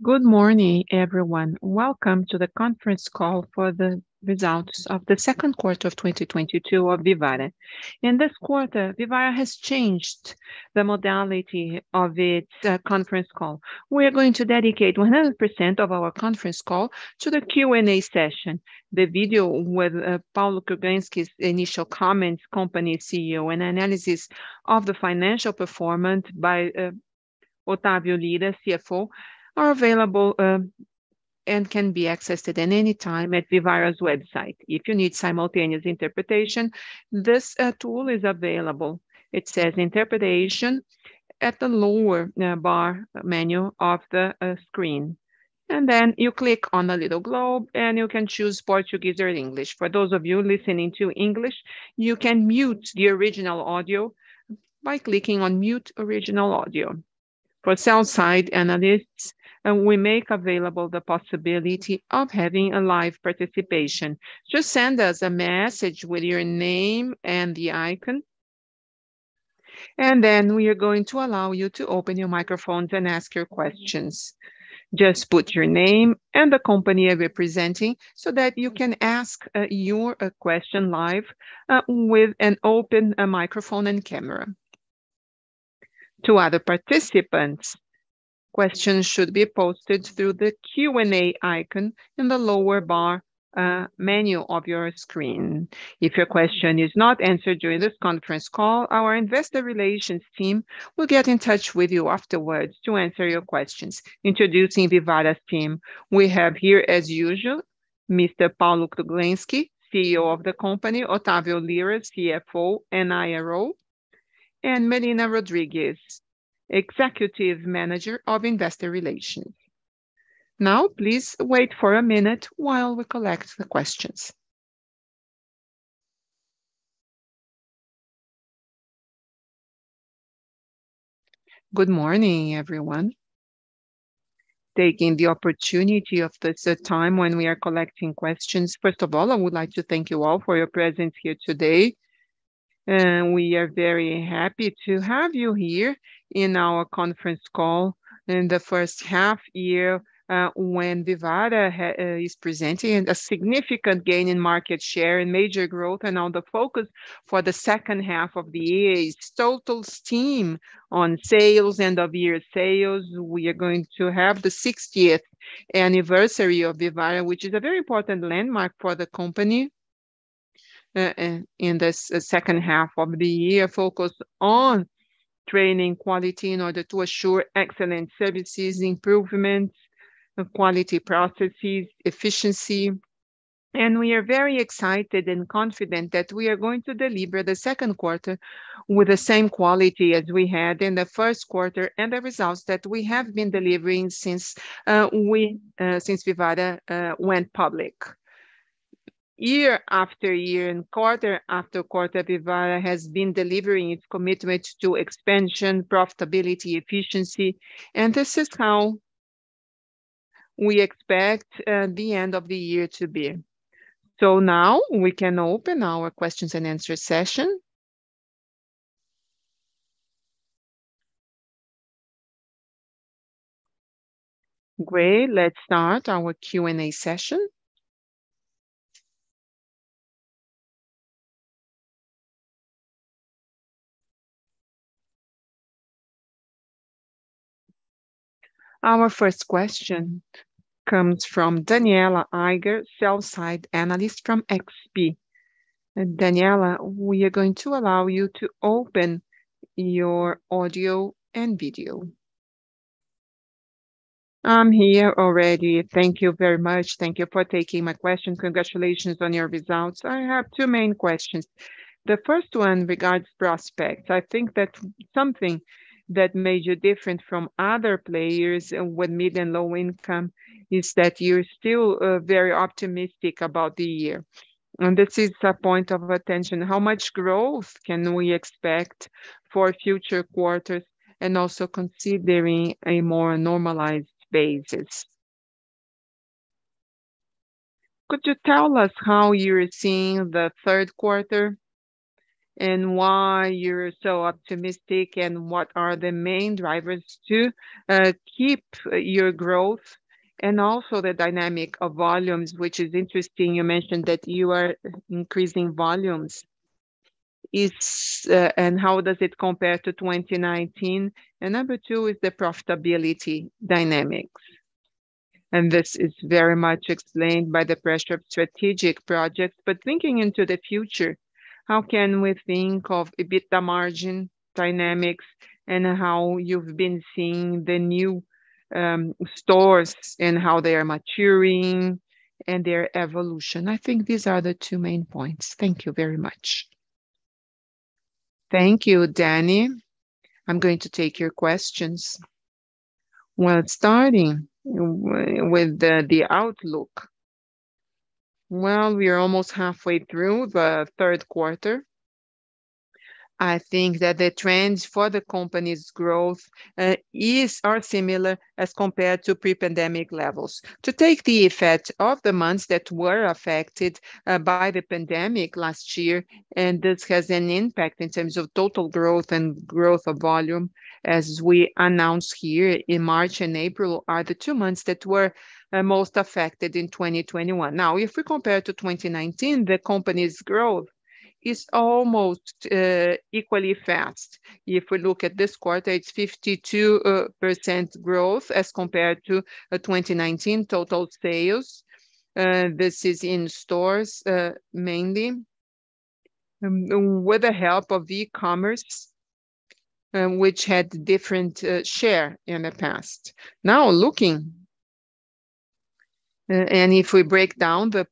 Good morning, everyone. Welcome to the conference call for the results of the second quarter of 2022 of Vivara. In this quarter, Vivara has changed the modality of its conference call. We are going to dedicate 100% of our conference call to the Q&A session. The video with Paulo Kruglensky's initial comments, company CEO, and analysis of the financial performance by Otávio Lyra, CFO, are available and can be accessed at any time at Vivara's website. If you need simultaneous interpretation, this tool is available. It says interpretation at the lower bar menu of the screen. And then you click on the little globe and you can choose Portuguese or English. For those of you listening to English, you can mute the original audio by clicking on Mute Original Audio. For sell-side analysts, we make available the possibility of having a live participation. Just send us a message with your name and the icon, and then we are going to allow you to open your microphones and ask your questions. Just put your name and the company you're representing so that you can ask your question live with an open microphone and camera. To other participants, questions should be posted through the Q&A icon in the lower bar menu of your screen. If your question is not answered during this conference call, our investor relations team will get in touch with you afterwards to answer your questions. Introducing Vivara's team, we have here, as usual, Mr. Paulo Kruglensky, CEO of the company, Otávio Lyra, CFO and IRO, and Melina Rodrigues, Executive Manager of Investor Relations. Now, please wait for a minute while we collect the questions. Good morning, everyone. Taking the opportunity of this time when we are collecting questions, first of all, I would like to thank you all for your presence here today. We are very happy to have you here in our conference call in the first half year when Vivara is presenting a significant gain in market share and major growth, and now the focus for the second half of the year is total steam on sales, end of year sales. We are going to have the 60th anniversary of Vivara, which is a very important landmark for the company. In this second half of the year, focus on training quality in order to assure excellent services, improvements, quality processes, efficiency. And we are very excited and confident that we are going to deliver the second quarter with the same quality as we had in the first quarter and the results that we have been delivering since Vivara went public. Year after year and quarter after quarter, Vivara has been delivering its commitment to expansion, profitability, efficiency, and this is how we expect the end of the year to be. So now we can open our questions and answer session. Great, let's start our Q&A session. Our first question comes from Daniela Eiger, sell-side analyst from XP. Daniela, we are going to allow you to open your audio and video. I'm here already. Thank you very much. Thank you for taking my question. Congratulations on your results. I have two main questions. The first one regards prospects. I think that something that made you different from other players with mid and low income is that you're still very optimistic about the year. And this is a point of attention. How much growth can we expect for future quarters, and also considering a more normalized basis? Could you tell us how you're seeing the third quarter? and why you're so optimistic, and what are the main drivers to keep your growth, and also the dynamic of volumes, which is interesting. You mentioned that you are increasing volumes. And how does it compare to 2019? And number two is the profitability dynamics. And this is very much explained by the pressure of strategic projects. But thinking into the future, how can we think of EBITDA margin dynamics, and how you've been seeing the new stores and how they are maturing and their evolution? I think these are the two main points. Thank you very much. Thank you, Danny. I'm going to take your questions. Well, starting with the outlook. Well, we are almost halfway through the third quarter. I think that the trends for the company's growth are similar as compared to pre-pandemic levels. To take the effect of the months that were affected by the pandemic last year, and this has an impact in terms of total growth and growth of volume, as we announced here in March and April, are the 2 months that were most affected in 2021. Now, if we compare to 2019, the company's growth is almost equally fast. If we look at this quarter, it's 52% growth as compared to 2019 total sales. This is in stores mainly, with the help of e-commerce, which had different share in the past. Now looking, and if we break down the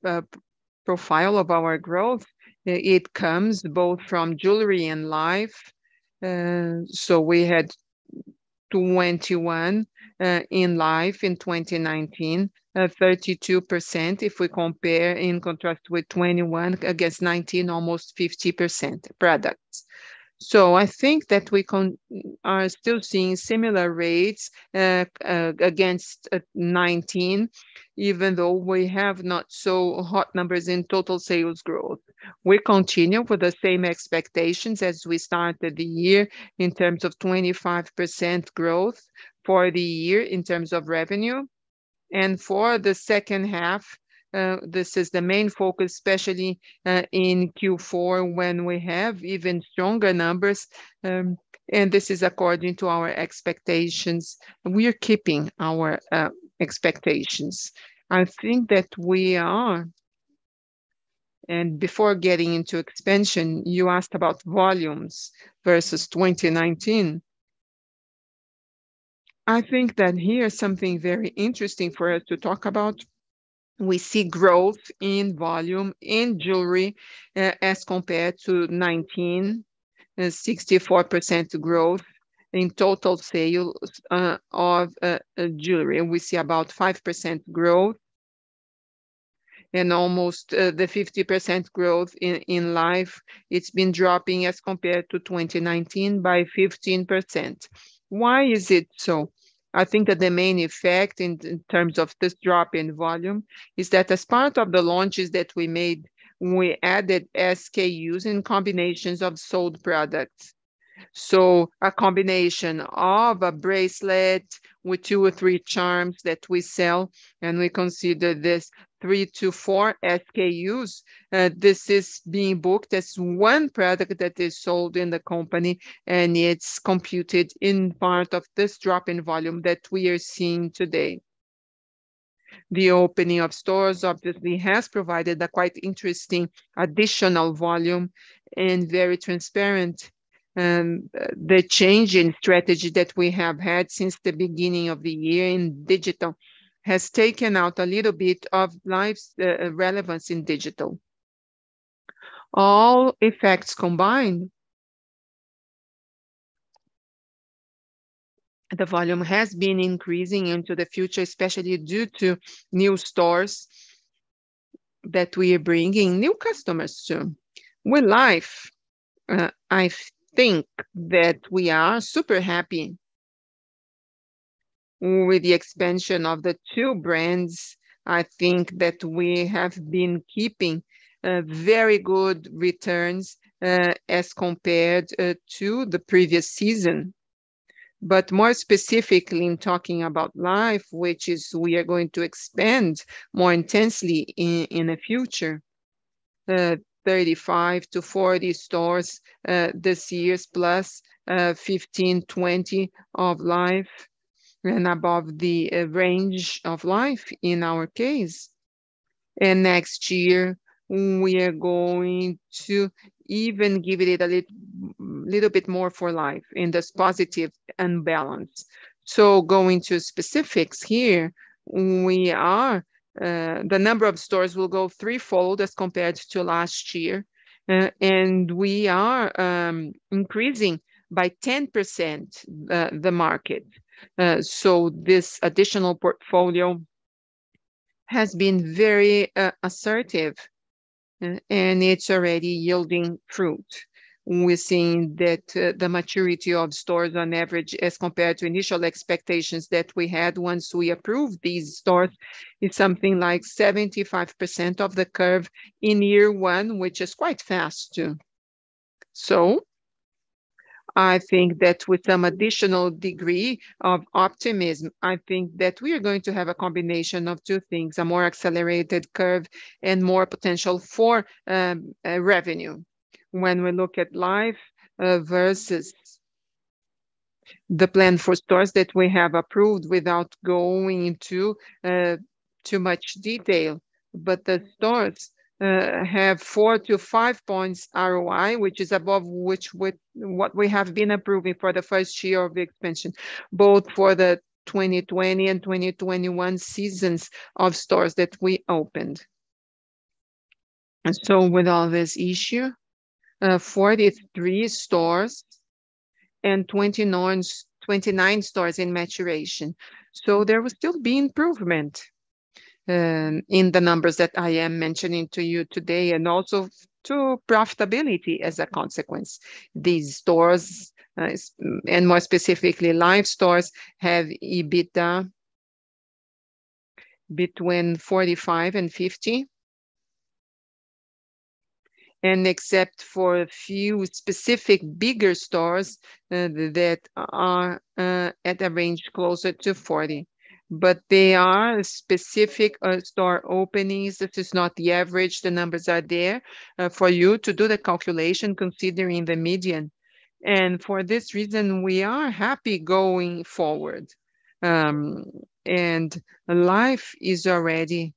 profile of our growth, it comes both from jewelry and Life. So we had 21 in Life in 2019, 32% if we compare in contrast with 21 against 19, almost 50% products. So I think that we are still seeing similar rates against 19, even though we have not so hot numbers in total sales growth. We continue with the same expectations as we started the year in terms of 25% growth for the year in terms of revenue. And for the second half, this is the main focus, especially in Q4, when we have even stronger numbers. And this is according to our expectations. We are keeping our expectations. I think that we are. And before getting into expansion, you asked about volumes versus 2019. I think that here's something very interesting for us to talk about. We see growth in volume in jewelry as compared to 19, 64% growth in total sales of jewelry. We see about 5% growth, and almost the 50% growth in Life. It's been dropping as compared to 2019 by 15%. Why is it so? I think that the main effect in terms of this drop in volume is that as part of the launches that we made, we added SKUs in combinations of sold products. So a combination of a bracelet with 2 or 3 charms that we sell, and we consider this 3 to 4 SKUs. This is being booked as one product that is sold in the company, and it's computed in part of this drop in volume that we are seeing today. The opening of stores obviously has provided a quite interesting additional volume and very transparent. The change in strategy that we have had since the beginning of the year in digital has taken out a little bit of Life's relevance in digital. All effects combined, the volume has been increasing into the future, especially due to new stores that we are bringing new customers to. With Life, I think that we are super happy with the expansion of the 2 brands. I think that we have been keeping very good returns as compared to the previous season. But more specifically, in talking about Life, which is we are going to expand more intensely in the future, 35 to 40 stores this year, plus 15, 20 of Life, and above the range of Life in our case. And next year, we are going to even give it a little bit more for Life in this positive unbalance. So going to specifics here, we are, the number of stores will go threefold as compared to last year. And we are increasing by 10% the market. So this additional portfolio has been very assertive, and it's already yielding fruit. We're seeing that the maturity of stores on average, as compared to initial expectations that we had once we approved these stores, is something like 75% of the curve in year one, which is quite fast too. So I think that with some additional degree of optimism, I think that we are going to have a combination of two things: a more accelerated curve and more potential for revenue. When we look at Life versus the plan for stores that we have approved, without going into too much detail, but the stores have 4 to 5 points ROI, which is above what we have been approving for the first year of the expansion, both for the 2020 and 2021 seasons of stores that we opened. And so with all this issue, 43 stores and 29 stores in maturation. So there will still be improvement in the numbers that I am mentioning to you today, and also to profitability as a consequence. These stores, and more specifically Life stores, have EBITDA between 45 and 50. And except for a few specific bigger stores that are at a range closer to 40. But they are specific store openings. This is not the average. The numbers are there for you to do the calculation considering the median. And for this reason, we are happy going forward. And Life is already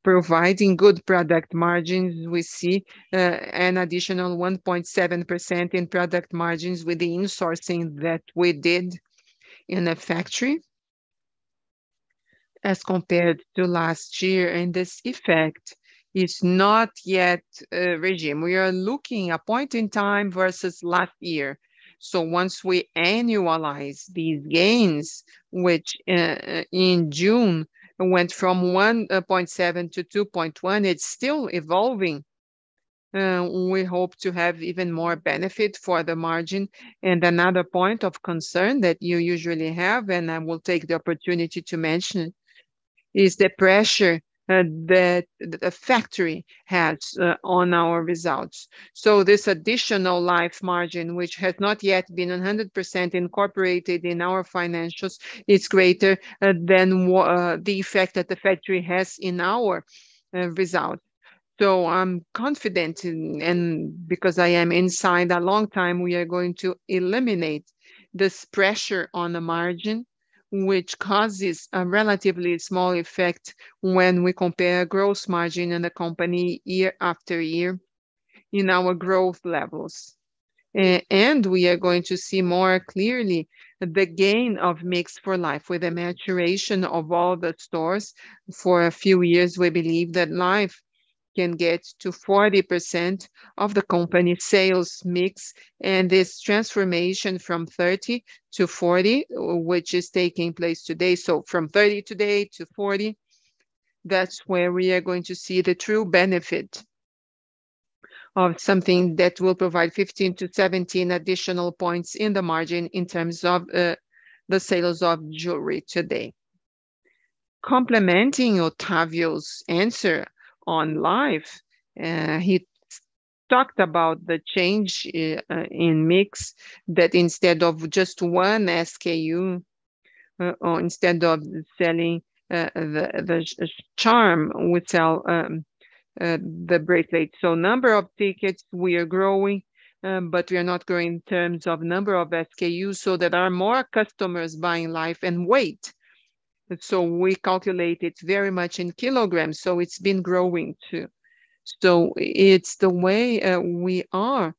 providing good product margins. We see an additional 1.7% in product margins with the insourcing that we did in a factory as compared to last year, and this effect is not yet regime. We are looking a point in time versus last year. So once we annualize these gains, which in June went from 1.7 to 2.1, it's still evolving. We hope to have even more benefit for the margin. And another point of concern that you usually have, and I will take the opportunity to mention, is the pressure that the factory has on our results. So this additional Life margin, which has not yet been 100% incorporated in our financials, is greater than the effect that the factory has in our results. So I'm confident, and because I am inside a long time, we are going to eliminate this pressure on the margin, which causes a relatively small effect when we compare gross margin in the company year after year in our growth levels. And we are going to see more clearly the gain of mix for Life with the maturation of all the stores. For a few years, we believe that Life can get to 40% of the company sales mix, and this transformation from 30 to 40, which is taking place today. So from 30 today to 40, that's where we are going to see the true benefit of something that will provide 15 to 17 additional points in the margin in terms of the sales of jewelry today. Complementing Otavio's answer on Life, he talked about the change in mix, that instead of just one SKU, or instead of selling the charm, we sell the bracelet. So number of tickets, we are growing, but we are not growing in terms of number of SKUs, so there are more customers buying Life and weight. So we calculate it very much in kilograms, so it's been growing too. So it's the way we are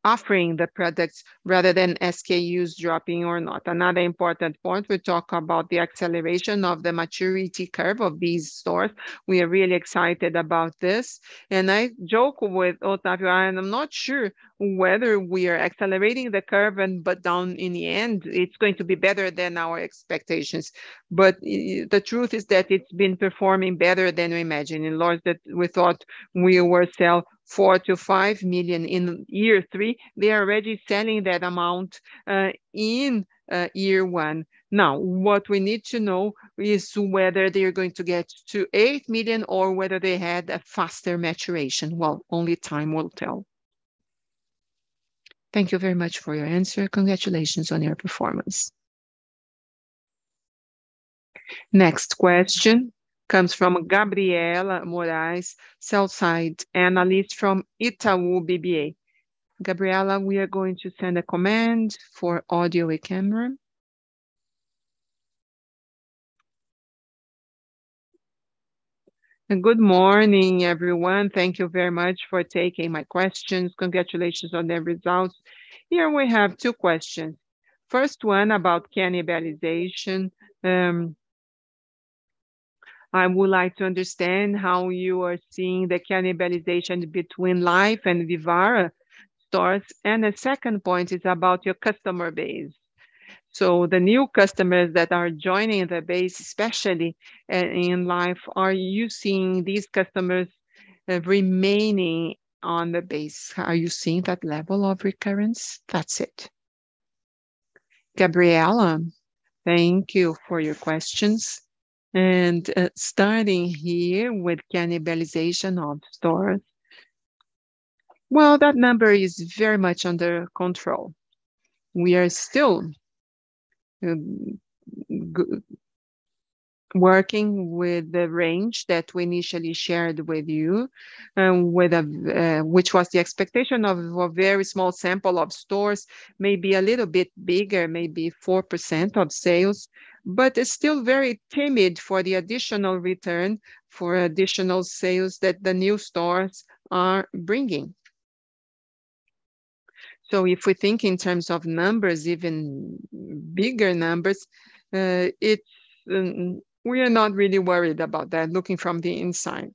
offering the products rather than SKUs dropping or not. Another important point, we talk about the acceleration of the maturity curve of these stores. We are really excited about this. And I joke with Otavio, and I'm not sure whether we are accelerating the curve, but down in the end, it's going to be better than our expectations. But the truth is that it's been performing better than we imagined. In laws that we thought we were sell 4 to 5 million in year 3, they are already selling that amount in year 1. Now, what we need to know is whether they're going to get to 8 million or whether they had a faster maturation. Well, only time will tell. Thank you very much for your answer. Congratulations on your performance. Next question comes from Gabriela Moraes, sell-side analyst from Itaú BBA. Gabriela, we are going to send a command for audio and camera. And good morning, everyone. Thank you very much for taking my questions. Congratulations on the results. Here we have 2 questions. First one about cannibalization. I would like to understand how you are seeing the cannibalization between Life and Vivara stores. And the second point is about your customer base. So the new customers that are joining the base, especially in Life, are you seeing these customers remaining on the base? Are you seeing that level of recurrence? That's it. Gabriela, thank you for your questions. And starting here with cannibalization of stores, well, that number is very much under control. We are still working with the range that we initially shared with you, which was the expectation of a very small sample of stores, maybe a little bit bigger, maybe 4% of sales, but it's still very timid for the additional return, for additional sales that the new stores are bringing. So if we think in terms of numbers, even bigger numbers, we are not really worried about that, looking from the inside.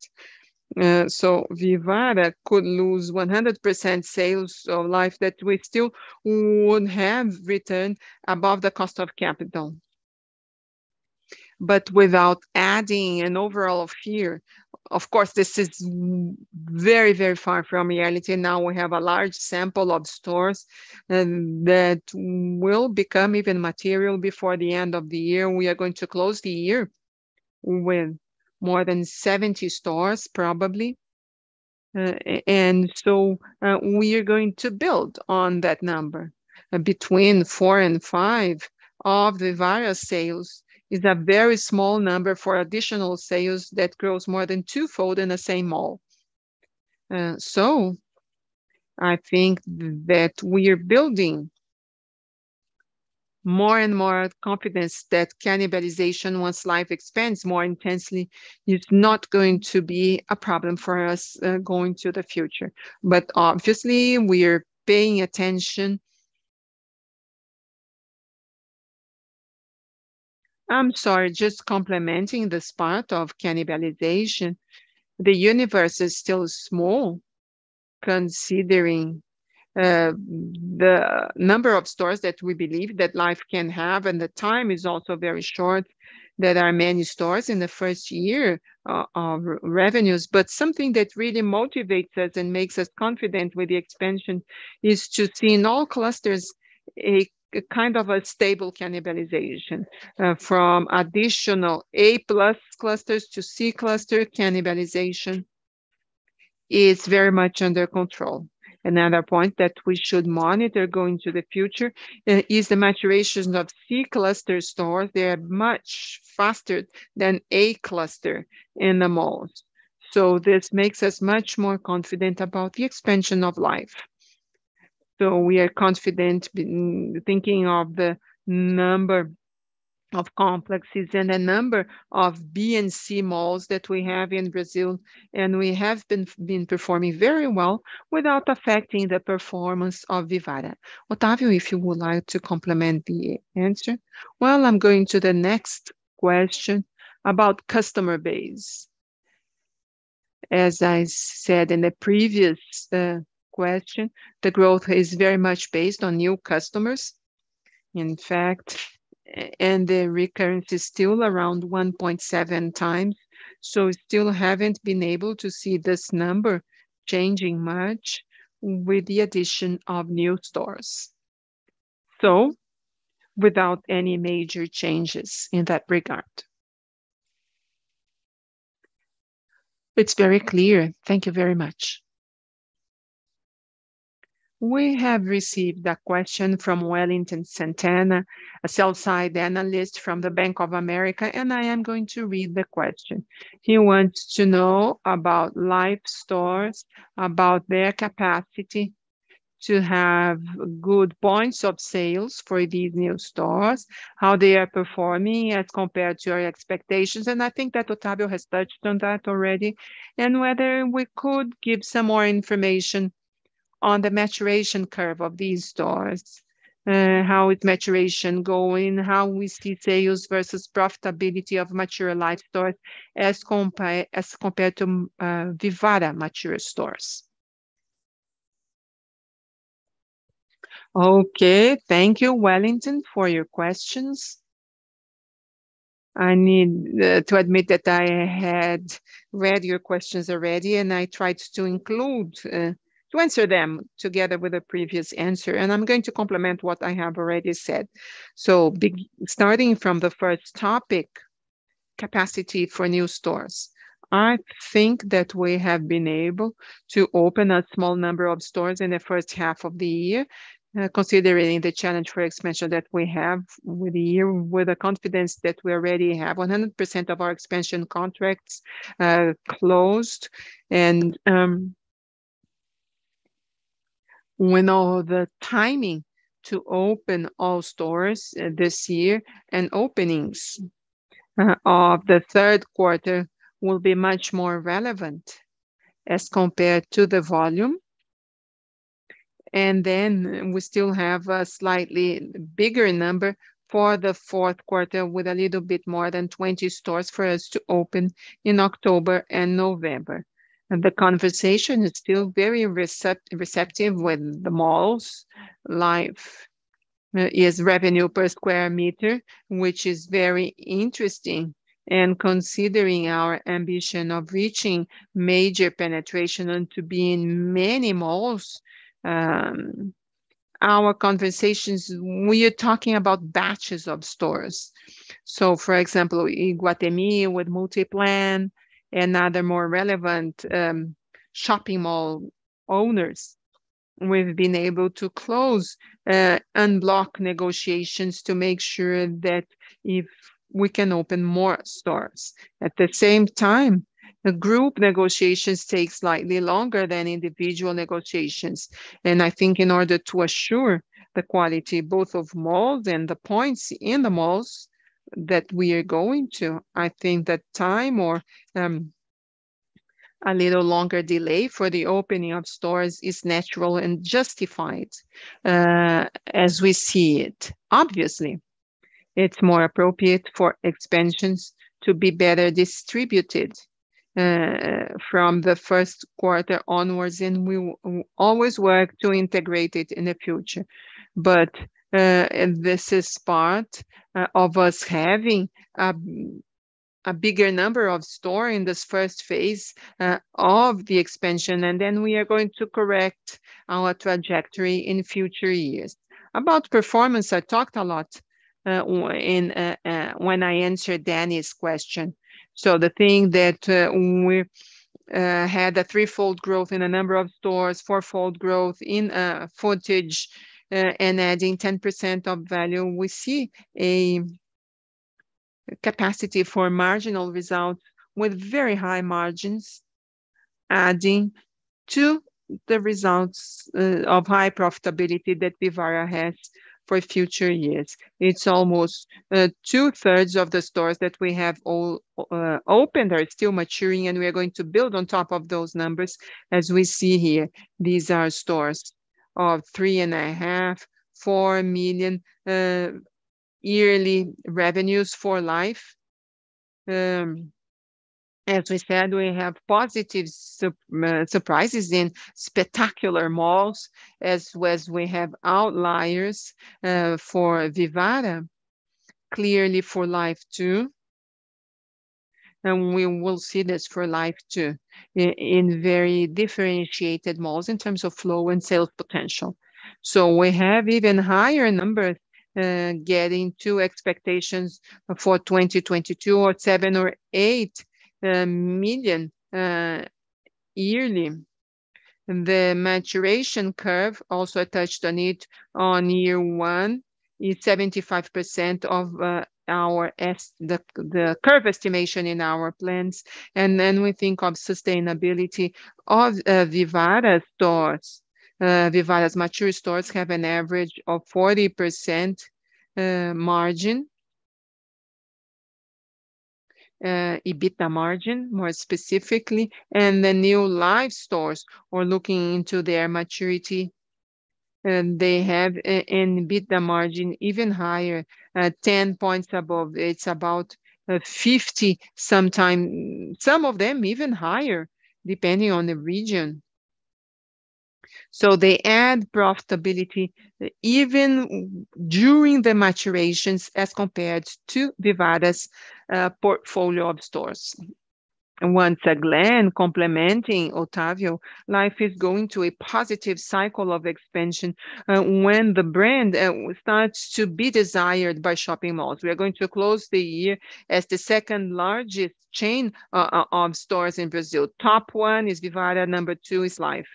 So Vivara could lose 100% sales of Life that we still would have returned above the cost of capital, but without adding an overall fear. Of course, this is very, very far from reality. Now we have a large sample of stores that will become even material before the end of the year. We are going to close the year with more than 70 stores, probably. And so we are going to build on that number. Between 4 and 5 of the Vivara sales is a very small number for additional sales that grows more than 2-fold in the same mall. So I think that we are building more and more confidence that cannibalization, once Life expands more intensely, is not going to be a problem for us going to the future. But obviously, we are paying attention. I'm sorry, just complementing this part of cannibalization. The universe is still small, considering the number of stores that we believe that Life can have, and the time is also very short. There are many stores in the first year of revenues, but something that really motivates us and makes us confident with the expansion is to see in all clusters a kind of a stable cannibalization from additional A+ clusters to C cluster cannibalization. is very much under control. Another point that we should monitor going to the future is the maturation of C cluster stores. They are much faster than A cluster in the malls. So this makes us much more confident about the expansion of Life. So we are confident thinking of the number of complexes and a number of B and C malls that we have in Brazil, and we have been performing very well without affecting the performance of Vivara. Otávio, if you would like to complement the answer. Well, I'm going to the next question about customer base. As I said in the previous question, the growth is very much based on new customers. In fact, and the recurrence is still around 1.7 times. So still haven't been able to see this number changing much with the addition of new stores. So without any major changes in that regard. It's very clear. Thank you very much. We have received a question from Wellington Santana, a sell-side analyst from the Bank of America, and I am going to read the question. He wants to know about Life stores, about their capacity to have good points of sales for these new stores, how they are performing as compared to our expectations. And I think that Otávio has touched on that already, and whether we could give some more information on the maturation curve of these stores, how is maturation going, how we see sales versus profitability of mature Life stores as compared to Vivara mature stores. Okay, thank you, Wellington, for your questions. I need to admit that I had read your questions already, and I tried to include to answer them together with a previous answer. And I'm going to complement what I have already said. So starting from the first topic, capacity for new stores. I think that we have been able to open a small number of stores in the first half of the year, considering the challenge for expansion that we have with the year, with the confidence that we already have 100% of our expansion contracts closed. And we know the timing to open all stores this year, and openings of the third quarter will be much more relevant as compared to the volume. And then we still have a slightly bigger number for the fourth quarter, with a little bit more than 20 stores for us to open in October and November. And the conversation is still very receptive with the malls. Life is revenue per square meter, which is very interesting. And considering our ambition of reaching major penetration and to be in many malls, our conversations, we are talking about batches of stores. So for example, Iguatemi with Multiplan and other more relevant shopping mall owners, we've been able to close unblock negotiations to make sure that if we can open more stores. At the same time, the group negotiations take slightly longer than individual negotiations. And I think in order to assure the quality both of malls and the points in the malls that we are going to, I think that time or a little longer delay for the opening of stores is natural and justified as we see it. Obviously, it's more appropriate for expansions to be better distributed from the first quarter onwards, and we will always work to integrate it in the future. But this is part of us having a bigger number of stores in this first phase of the expansion, and then we are going to correct our trajectory in future years. About performance, I talked a lot when I answered Danny's question. So the thing that had a threefold growth in the number of stores, fourfold growth in footage, and adding 10% of value. We see a capacity for marginal results with very high margins, adding to the results of high profitability that Vivara has for future years. It's almost 2/3 of the stores that we have all opened are still maturing, and we are going to build on top of those numbers. As we see here, these are stores of 3.5, 4 million yearly revenues for Life. As we said, we have positive surprises in spectacular malls, as well as we have outliers for Vivara, clearly for Life too. And we will see this for Life too, in very differentiated malls in terms of flow and sales potential. So we have even higher numbers getting to expectations for 2022 or 7 or 8 million yearly. The maturation curve, also I touched on it on year 1, is 75% of the curve estimation in our plans. And then we think of sustainability of Vivara stores. Vivara's mature stores have an average of 40% margin. EBITDA margin, more specifically, and the new Life stores, or looking into their maturity, they have an EBITDA margin even higher, 10 points above. It's about 50, sometimes, some of them even higher, depending on the region. So they add profitability even during the maturations as compared to Vivara's portfolio of stores. And once again, complementing Otávio, Life is going to a positive cycle of expansion when the brand starts to be desired by shopping malls. We are going to close the year as the second largest chain of stores in Brazil. Top 1 is Vivara, number 2 is Life.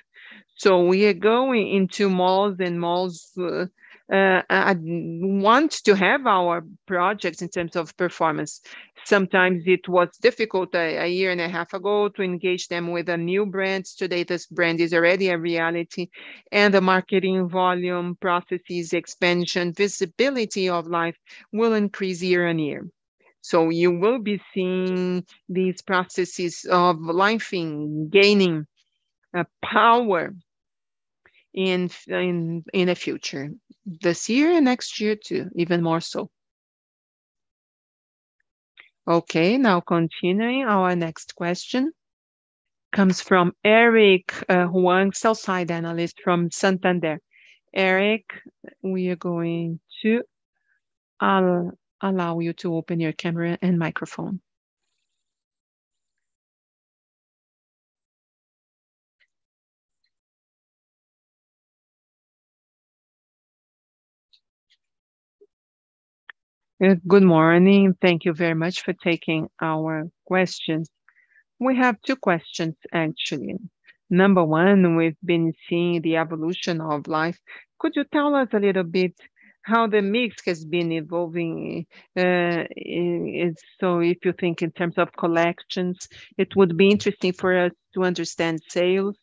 So we are going into malls, and malls want to have our projects in terms of performance. Sometimes it was difficult a year and a half ago to engage them with a new brand. Today, this brand is already a reality, and the marketing volume, processes, expansion, visibility of Life will increase year on year. So you will be seeing these processes of Life gaining power in the future, this year and next year too, even more so. Okay, now continuing, our next question comes from Eric Huang, sell-side analyst from Santander. Eric, we are going to allow you to open your camera and microphone. Good morning. Thank you very much for taking our questions. We have 2 questions, actually. Number 1, we've been seeing the evolution of Life. Could you tell us a little bit how the mix has been evolving? So if you think in terms of collections, it would be interesting for us to understand sales.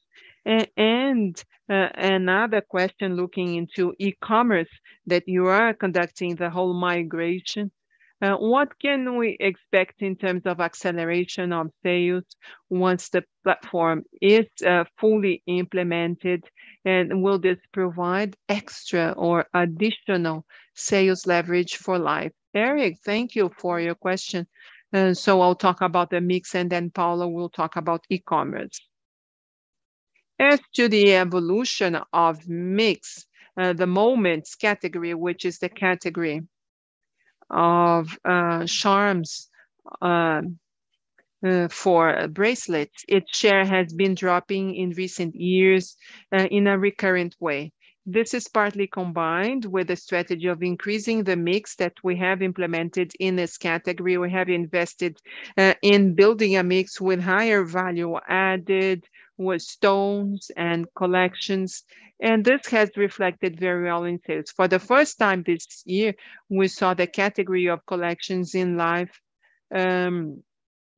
And another question, looking into e-commerce, that you are conducting the whole migration. What can we expect in terms of acceleration of sales once the platform is fully implemented? And will this provide extra or additional sales leverage for Life? Eric, thank you for your question. So I'll talk about the mix, and then Paula will talk about e-commerce. As to the evolution of mix, the Moments category, which is the category of charms for bracelets, its share has been dropping in recent years in a recurrent way. This is partly combined with the strategy of increasing the mix that we have implemented in this category. We have invested in building a mix with higher value added, with stones and collections, and this has reflected very well in sales. For the first time this year, we saw the category of collections in Life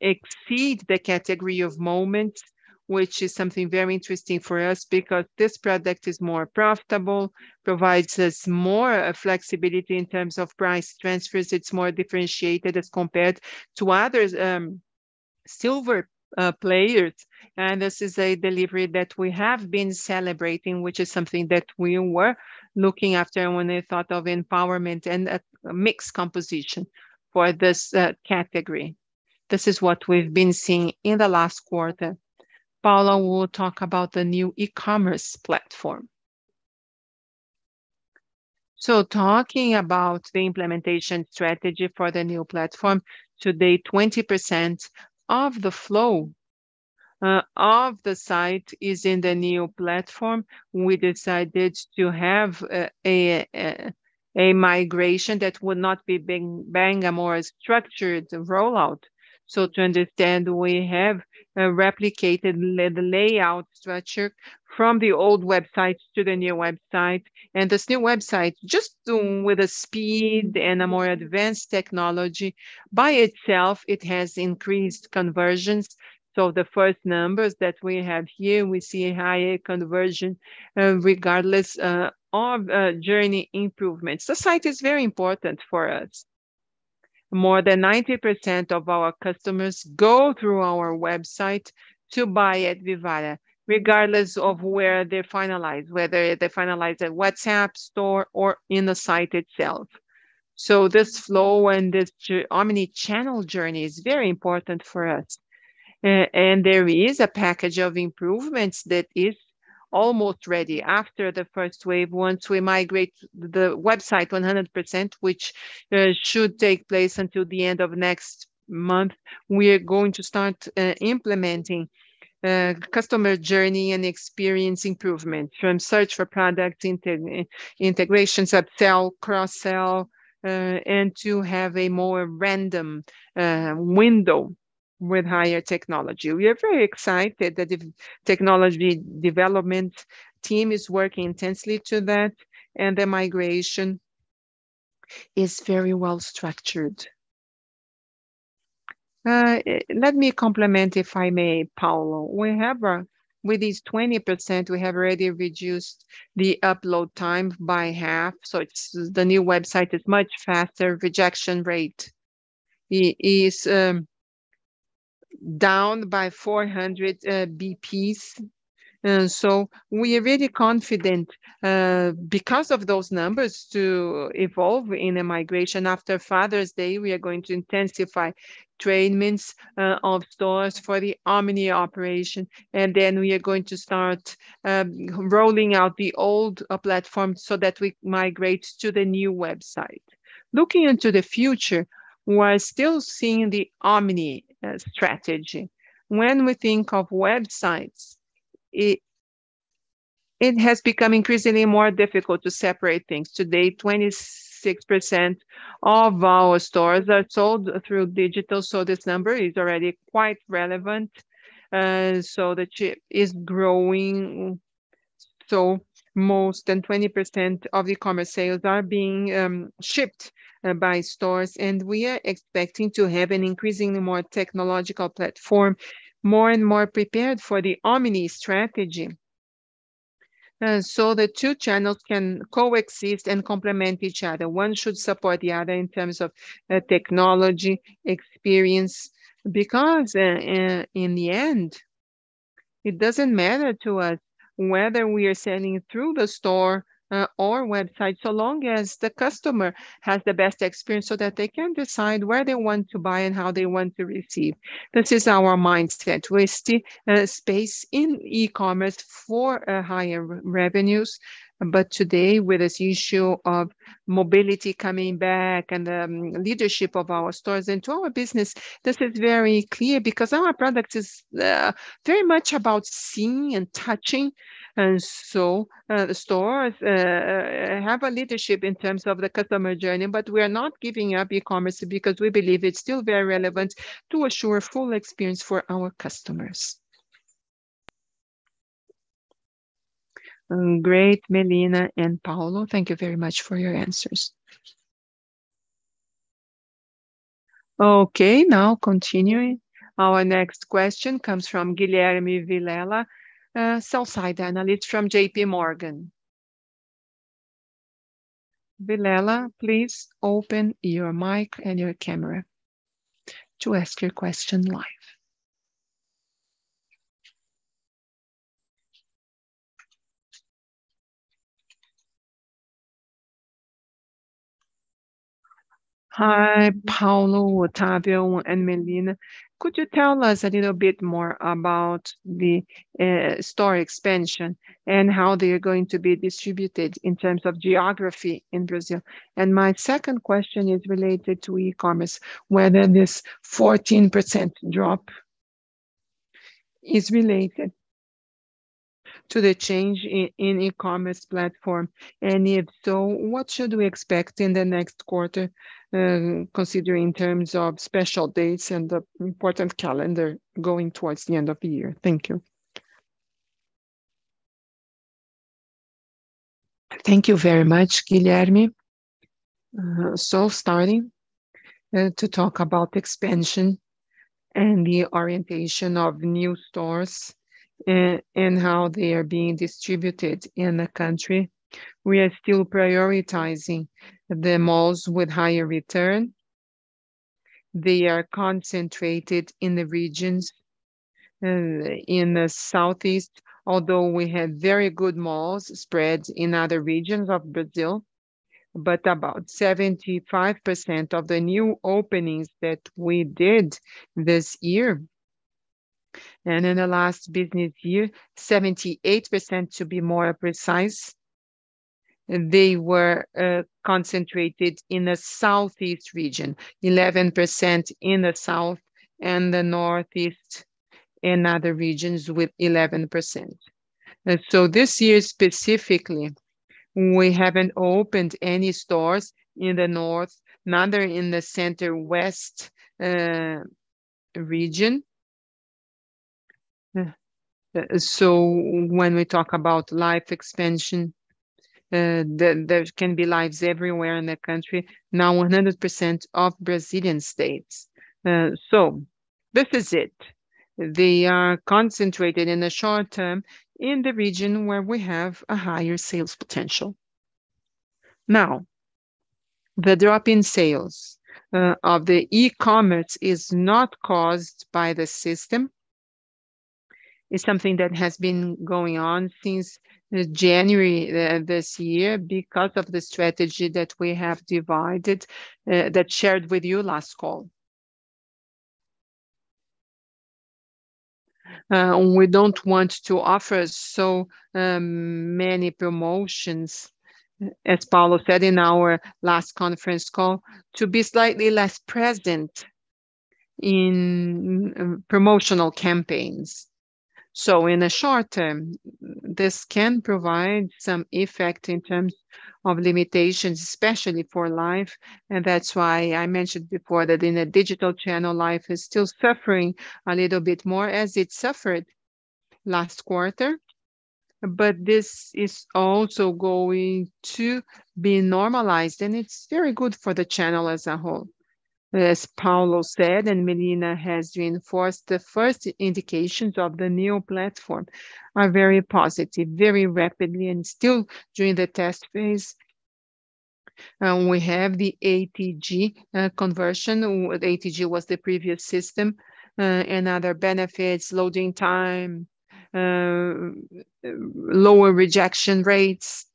exceed the category of moments, which is something very interesting for us because this product is more profitable, provides us more flexibility in terms of price transfers. It's more differentiated as compared to others silver players. And this is a delivery that we have been celebrating, which is something that we were looking after when we thought of empowerment and a mixed composition for this category. This is what we've been seeing in the last quarter. Paula will talk about the new e-commerce platform. So talking about the implementation strategy for the new platform, today 20% of the flow of the site is in the new platform. We decided to have a migration that would not be bang a more structured rollout. So to understand, we have replicated the layout structure from the old website to the new website. And this new website, just with a speed and a more advanced technology, by itself, it has increased conversions. So the first numbers that we have here, we see a higher conversion regardless of journey improvements. The site is very important for us. More than 90% of our customers go through our website to buy at Vivara, regardless of where they finalize, whether they finalize at WhatsApp, store, or in the site itself. So this flow and this omni-channel journey is very important for us. And there is a package of improvements that is almost ready after the first wave. Once we migrate the website 100%, which should take place until the end of next month, we are going to start implementing customer journey and experience improvement from search for product integrations, upsell, cross-sell, and to have a more random window with higher technology. We are very excited that the technology development team is working intensely to that, and the migration is very well structured. Let me complement, if I may, Paulo. We have, with these 20%, we have already reduced the upload time by half. So the new website is much faster. Rejection rate is down by 400 BPs. So we are really confident because of those numbers to evolve in a migration. After Father's Day, we are going to intensify trainings of stores for the Omni operation. And then we are going to start rolling out the old platform so that we migrate to the new website. Looking into the future, we're still seeing the Omni strategy. When we think of websites, it has become increasingly more difficult to separate things. Today, 26% of our stores are sold through digital, so this number is already quite relevant. So the chip is growing. So most than 20% of e-commerce sales are being shipped by stores, and we are expecting to have an increasingly more technological platform, more and more prepared for the Omni strategy. So the two channels can coexist and complement each other. One should support the other in terms of technology, experience, because in the end, it doesn't matter to us whether we are selling through the store or website, so long as the customer has the best experience so that they can decide where they want to buy and how they want to receive. This is our mindset. We see space in e-commerce for higher revenues. But today, with this issue of mobility coming back and the leadership of our stores into our business, this is very clear because our product is very much about seeing and touching. And so the stores have a leadership in terms of the customer journey, but we are not giving up e-commerce because we believe it's still very relevant to assure full experience for our customers. Great, Melina and Paulo. Thank you very much for your answers. Okay, now continuing. Our next question comes from Guilherme Vilela, sell-side analyst from JP Morgan. Vilela, please open your mic and your camera to ask your question live. Hi, Paulo, Otávio, and Melina. Could you tell us a little bit more about the store expansion and how they are going to be distributed in terms of geography in Brazil? And my second question is related to e-commerce, whether this 14% drop is related to the change in e-commerce platform, and if so, what should we expect in the next quarter, considering in terms of special dates and the important calendar going towards the end of the year? Thank you. Thank you very much, Guilherme. So starting to talk about expansion and the orientation of new stores and how they are being distributed in the country. We are still prioritizing the malls with higher return. They are concentrated in the regions in the Southeast, although we have very good malls spread in other regions of Brazil. But about 75% of the new openings that we did this year, and in the last business year, 78% to be more precise, they were concentrated in the Southeast region, 11% in the South and the Northeast, and other regions with 11%. And so this year specifically, we haven't opened any stores in the North, neither in the Center West region. So when we talk about life expansion, there can be lives everywhere in the country, now 100% of Brazilian states. So this is it. They are concentrated in the short term in the region where we have a higher sales potential. Now, the drop in sales of the e-commerce is not caused by the system. It's something that has been going on since January this year because of the strategy that we have divided, that shared with you last call. We don't want to offer so many promotions, as Paulo said in our last conference call, to be slightly less present in promotional campaigns. So in the short term, this can provide some effect in terms of limitations, especially for Life. And that's why I mentioned before that in the digital channel, Life is still suffering a little bit more as it suffered last quarter. But this is also going to be normalized, and it's very good for the channel as a whole. As Paulo said, and Melina has reinforced, the first indications of the new platform are very positive, very rapidly, and still during the test phase. We have the ATG conversion. ATG was the previous system, and other benefits, loading time, lower rejection rates,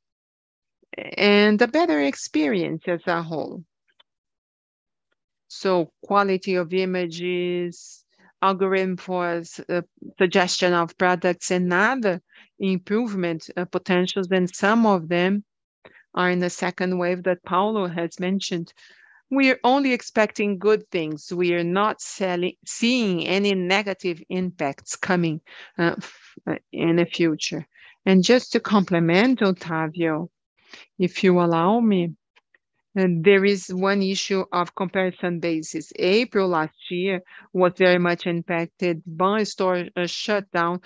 and a better experience as a whole. So quality of images, algorithm for suggestion of products, and other improvement potentials, and some of them are in the second wave that Paulo has mentioned. We are only expecting good things. We are not seeing any negative impacts coming in the future. And just to complement Otávio, if you allow me, and there is one issue of comparison basis. April last year was very much impacted by store shutdown.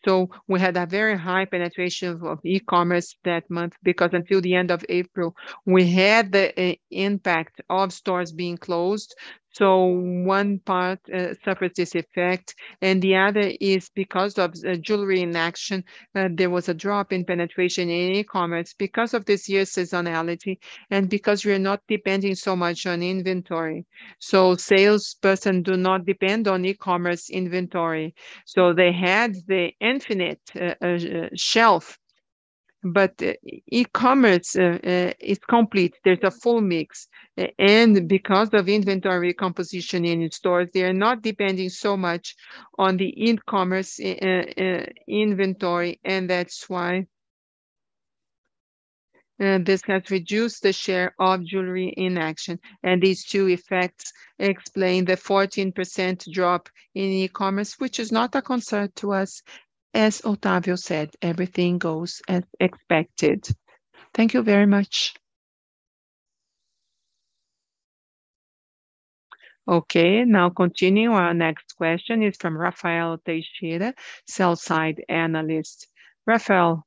So we had a very high penetration of e-commerce that month because until the end of April, we had the impact of stores being closed. So one part suffers this effect, and the other is because of jewelry in action. There was a drop in penetration in e-commerce because of this year's seasonality and because we're not depending so much on inventory. So salesperson do not depend on e-commerce inventory. So they had the infinite shelf, but e-commerce is complete. There's a full mix. And because of inventory composition in stores, they are not depending so much on the e-commerce inventory. And that's why this has reduced the share of jewelry in action. And these two effects explain the 14% drop in e-commerce, which is not a concern to us. As Otávio said, everything goes as expected. Thank you very much. Okay, now continue. Our next question is from Rafael Teixeira, sell-side analyst. Rafael,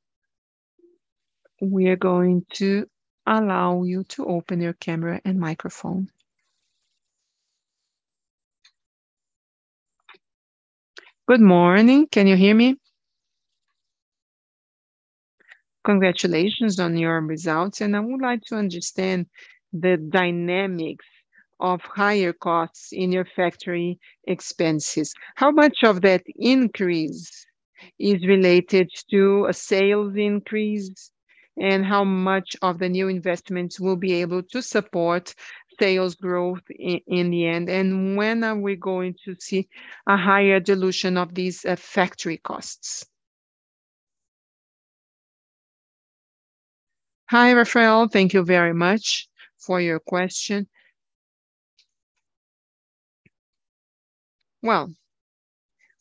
we are going to allow you to open your camera and microphone. Good morning. Can you hear me? Congratulations on your results, and I would like to understand the dynamics of higher costs in your factory expenses. How much of that increase is related to a sales increase, and how much of the new investments will be able to support sales growth in the end? And when are we going to see a higher dilution of these factory costs? Hi, Rafael. Thank you very much for your question. Well,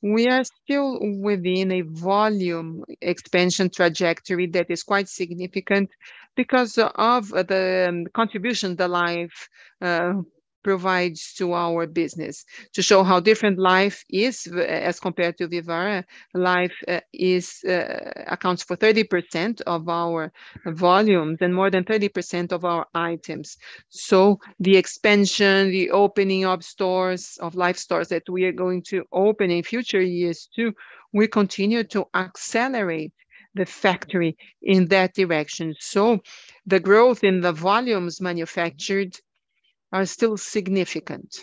we are still within a volume expansion trajectory that is quite significant because of the contribution the Life provides to our business. To show how different Life is as compared to Vivara, Life accounts for 30% of our volumes and more than 30% of our items. So the expansion, the opening of stores, of Life stores that we are going to open in future years too, we continue to accelerate the factory in that direction. So the growth in the volumes manufactured are still significant.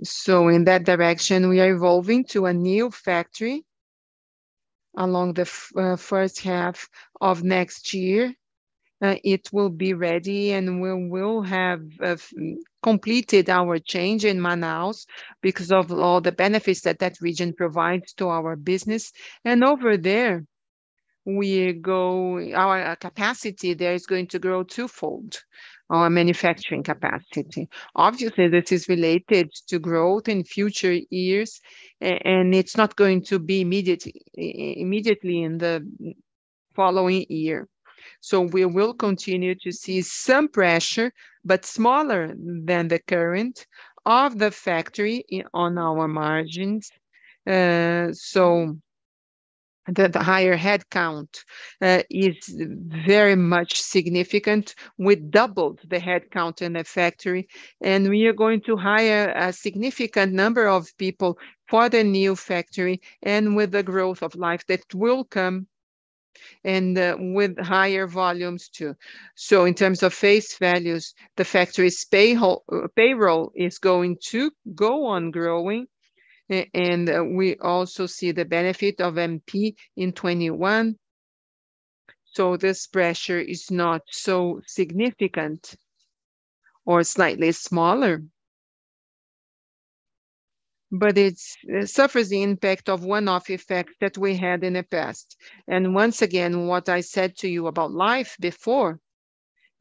So in that direction, we are evolving to a new factory along the first half of next year. It will be ready and we will have completed our change in Manaus because of all the benefits that that region provides to our business. And over there, our capacity there is going to grow twofold, our manufacturing capacity. Obviously, this is related to growth in future years, and it's not going to be immediately in the following year. So we will continue to see some pressure, but smaller than the current of the factory on our margins. So the higher headcount is very much significant. We doubled the headcount in the factory, and we are going to hire a significant number of people for the new factory and with the growth of Life that will come and with higher volumes too. So in terms of face values, the factory's payroll is going to go on growing. And we also see the benefit of MP in 21. So this pressure is not so significant or slightly smaller, but it suffers the impact of one-off effects that we had in the past. And once again, what I said to you about Life before,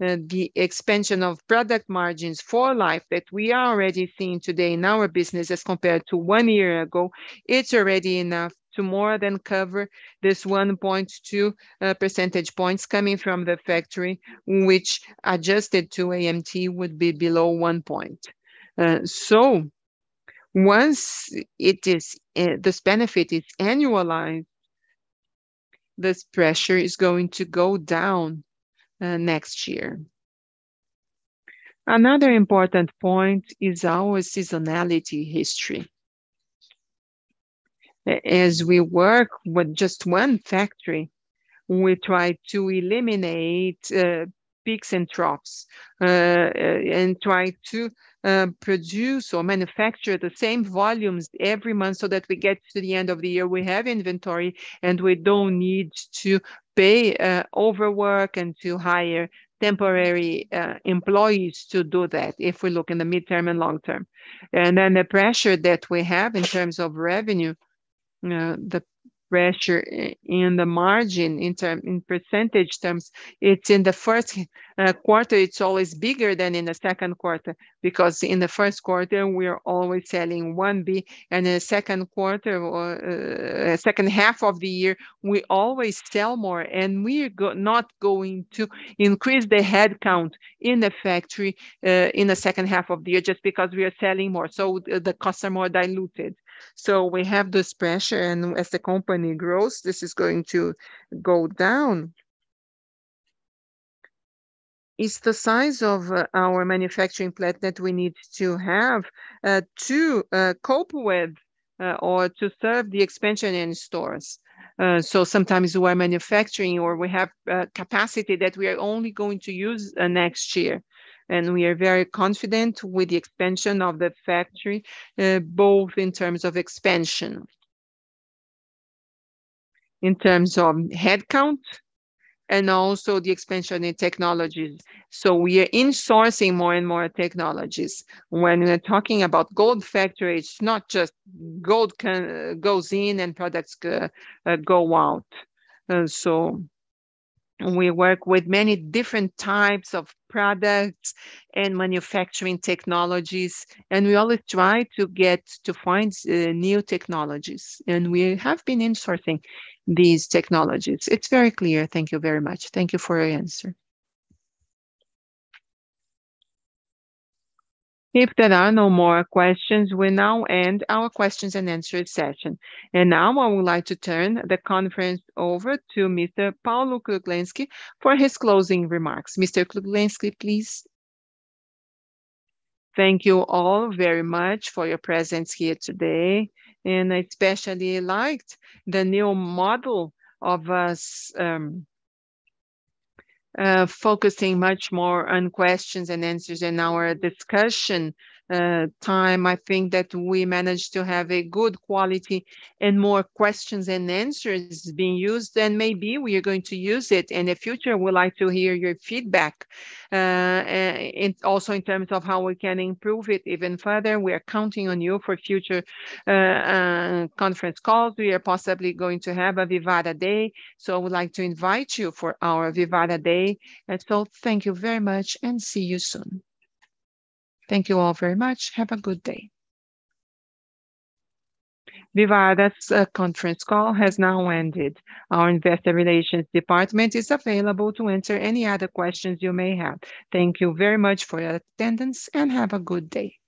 the expansion of product margins for Life that we are already seeing today in our business as compared to 1 year ago, it's already enough to more than cover this 1.2 percentage points coming from the factory, which adjusted to AMT would be below 1 point. So once it is this benefit is annualized, this pressure is going to go down next year. Another important point is our seasonality history. As we work with just one factory, we try to eliminate peaks and troughs and try to produce or manufacture the same volumes every month so that we get to the end of the year, we have inventory and we don't need to pay overwork and to hire temporary employees to do that if we look in the midterm and long term. And then the pressure that we have in terms of revenue, the pressure in the margin in percentage terms, it's in the first quarter, it's always bigger than in the second quarter, because in the first quarter, we're always selling 1B, and in the second quarter or second half of the year, we always sell more, and we're not going to increase the headcount in the factory in the second half of the year just because we are selling more. So the costs are more diluted. So we have this pressure, and as the company grows, this is going to go down. It's the size of our manufacturing plant that we need to have to cope with or to serve the expansion in stores. So sometimes we're manufacturing or we have capacity that we are only going to use next year. And we are very confident with the expansion of the factory, both in terms of expansion, in terms of headcount, and also the expansion in technologies. So we are insourcing more and more technologies. When we're talking about gold factory, it's not just gold goes in and products go out. So we work with many different types of products and manufacturing technologies, and we always try to find new technologies, and we have been insourcing these technologies. It's very clear. Thank you very much. Thank you for your answer. If there are no more questions, we now end our questions and answers session. And now I would like to turn the conference over to Mr. Paulo Kruglensky for his closing remarks. Mr. Kruglensky, please. Thank you all very much for your presence here today. And I especially liked the new model of us focusing much more on questions and answers in our discussion time. I think that we managed to have a good quality and more questions and answers being used, and maybe we are going to use it in the future. We'd like to hear your feedback, and also in terms of how we can improve it even further. We are counting on you for future conference calls. We are possibly going to have a Vivara Day, so I would like to invite you for our Vivara Day. And so thank you very much and see you soon. Thank you all very much. Have a good day. Vivara's conference call has now ended. Our Investor Relations Department is available to answer any other questions you may have. Thank you very much for your attendance and have a good day.